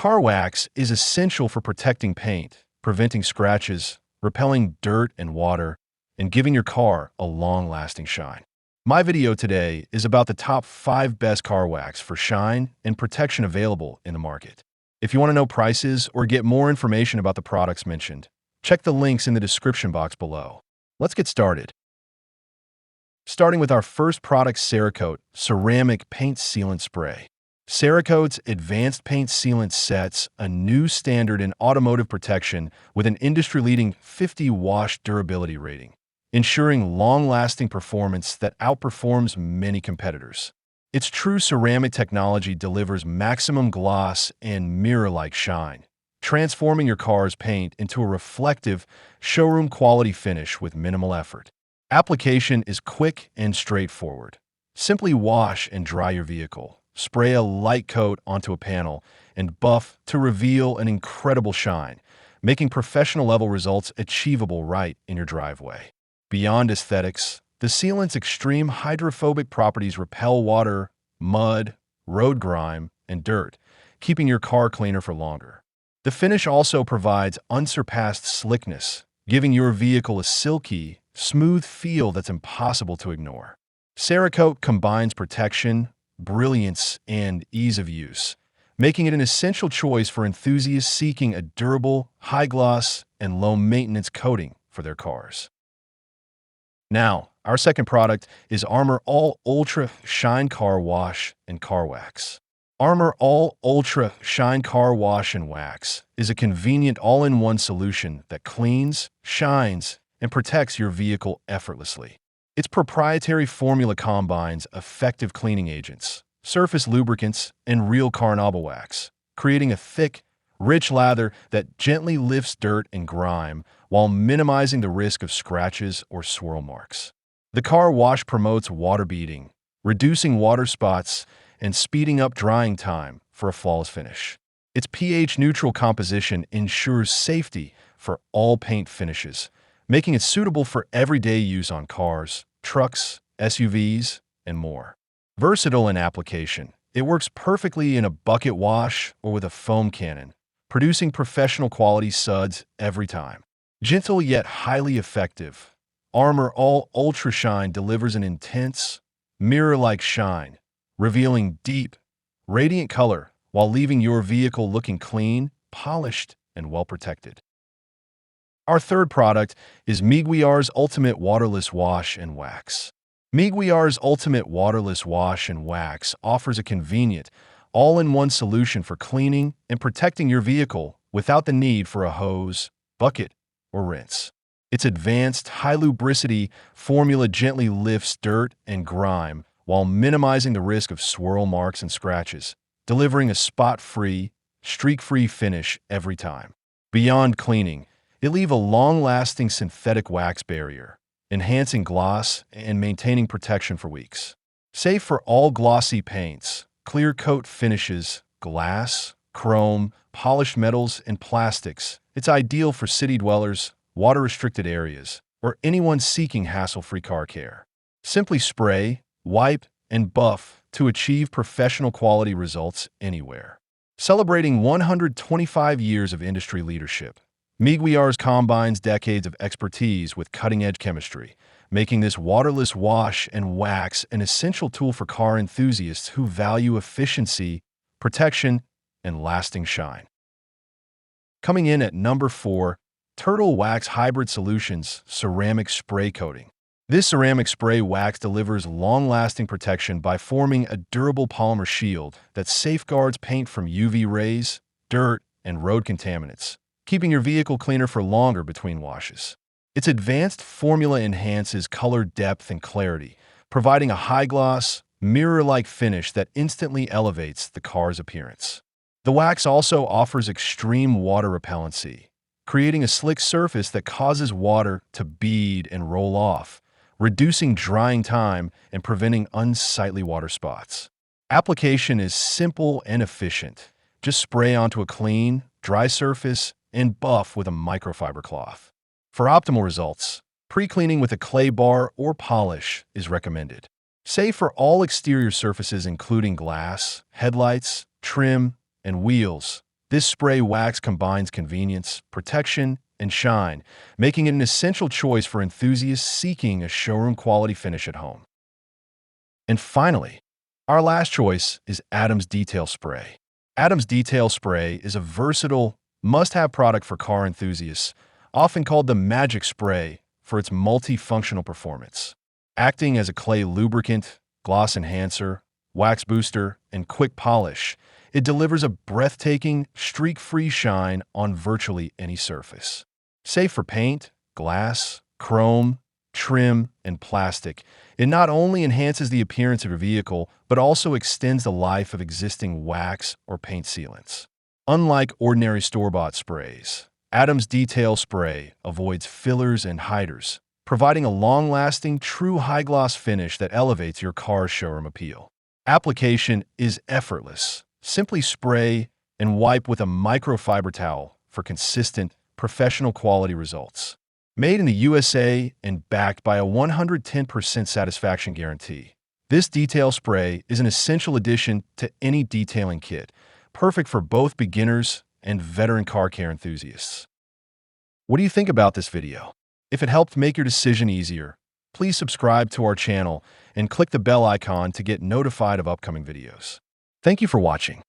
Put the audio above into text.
Car wax is essential for protecting paint, preventing scratches, repelling dirt and water, and giving your car a long-lasting shine. My video today is about the top 5 best car wax for shine and protection available in the market. If you want to know prices or get more information about the products mentioned, check the links in the description box below. Let's get started. Starting with our first product, Cerakote Ceramic Paint Sealant Spray. Cerakote's advanced paint sealant sets a new standard in automotive protection with an industry-leading 50-wash durability rating, ensuring long-lasting performance that outperforms many competitors. Its true ceramic technology delivers maximum gloss and mirror-like shine, transforming your car's paint into a reflective, showroom-quality finish with minimal effort. Application is quick and straightforward. Simply wash and dry your vehicle. Spray a light coat onto a panel, and buff to reveal an incredible shine, making professional-level results achievable right in your driveway. Beyond aesthetics, the sealant's extreme hydrophobic properties repel water, mud, road grime, and dirt, keeping your car cleaner for longer. The finish also provides unsurpassed slickness, giving your vehicle a silky, smooth feel that's impossible to ignore. Cerakote combines protection, brilliance, and ease of use, making it an essential choice for enthusiasts seeking a durable, high-gloss, and low-maintenance coating for their cars. Now, our second product is Armor All Ultra Shine Car Wash and Car Wax. Armor All Ultra Shine Car Wash and Wax is a convenient all-in-one solution that cleans, shines, and protects your vehicle effortlessly. Its proprietary formula combines effective cleaning agents, surface lubricants, and real carnauba wax, creating a thick, rich lather that gently lifts dirt and grime while minimizing the risk of scratches or swirl marks. The car wash promotes water beading, reducing water spots, and speeding up drying time for a flawless finish. Its pH-neutral composition ensures safety for all paint finishes, making it suitable for everyday use on cars, trucks, SUVs, and more. Versatile in application, it works perfectly in a bucket wash or with a foam cannon, producing professional-quality suds every time. Gentle yet highly effective, Armor All Ultra Shine delivers an intense, mirror-like shine, revealing deep, radiant color while leaving your vehicle looking clean, polished, and well-protected. Our third product is Meguiar's Ultimate Waterless Wash and Wax. Meguiar's Ultimate Waterless Wash and Wax offers a convenient, all-in-one solution for cleaning and protecting your vehicle without the need for a hose, bucket, or rinse. Its advanced, high-lubricity formula gently lifts dirt and grime while minimizing the risk of swirl marks and scratches, delivering a spot-free, streak-free finish every time. Beyond cleaning, it leaves a long-lasting synthetic wax barrier, enhancing gloss and maintaining protection for weeks. Safe for all glossy paints, clear coat finishes, glass, chrome, polished metals, and plastics, it's ideal for city dwellers, water-restricted areas, or anyone seeking hassle-free car care. Simply spray, wipe, and buff to achieve professional-quality results anywhere. Celebrating 125 years of industry leadership, Meguiar's combines decades of expertise with cutting-edge chemistry, making this waterless wash and wax an essential tool for car enthusiasts who value efficiency, protection, and lasting shine. Coming in at number 4, Turtle Wax Hybrid Solutions Ceramic Spray Coating. This ceramic spray wax delivers long-lasting protection by forming a durable polymer shield that safeguards paint from UV rays, dirt, and road contaminants, keeping your vehicle cleaner for longer between washes. Its advanced formula enhances color depth and clarity, providing a high-gloss, mirror-like finish that instantly elevates the car's appearance. The wax also offers extreme water repellency, creating a slick surface that causes water to bead and roll off, reducing drying time and preventing unsightly water spots. Application is simple and efficient. Just spray onto a clean, dry surface and buff with a microfiber cloth. For optimal results, pre-cleaning with a clay bar or polish is recommended. Safe for all exterior surfaces including glass, headlights, trim, and wheels, This spray wax combines convenience, protection, and shine, making it an essential choice for enthusiasts seeking a showroom-quality finish at home. And finally, our last choice is Adams Detail Spray. Adams Detail Spray is a versatile, must-have product for car enthusiasts, often called the Magic Spray for its multifunctional performance. Acting as a clay lubricant, gloss enhancer, wax booster, and quick polish, it delivers a breathtaking, streak-free shine on virtually any surface. Safe for paint, glass, chrome, trim, and plastic, it not only enhances the appearance of your vehicle, but also extends the life of existing wax or paint sealants. Unlike ordinary store-bought sprays, Adams Detail Spray avoids fillers and hiders, providing a long-lasting, true high-gloss finish that elevates your car's showroom appeal. Application is effortless. Simply spray and wipe with a microfiber towel for consistent, professional quality results. Made in the USA and backed by a 110% satisfaction guarantee, this detail spray is an essential addition to any detailing kit, perfect for both beginners and veteran car care enthusiasts. What do you think about this video? If it helped make your decision easier, please subscribe to our channel and click the bell icon to get notified of upcoming videos. Thank you for watching.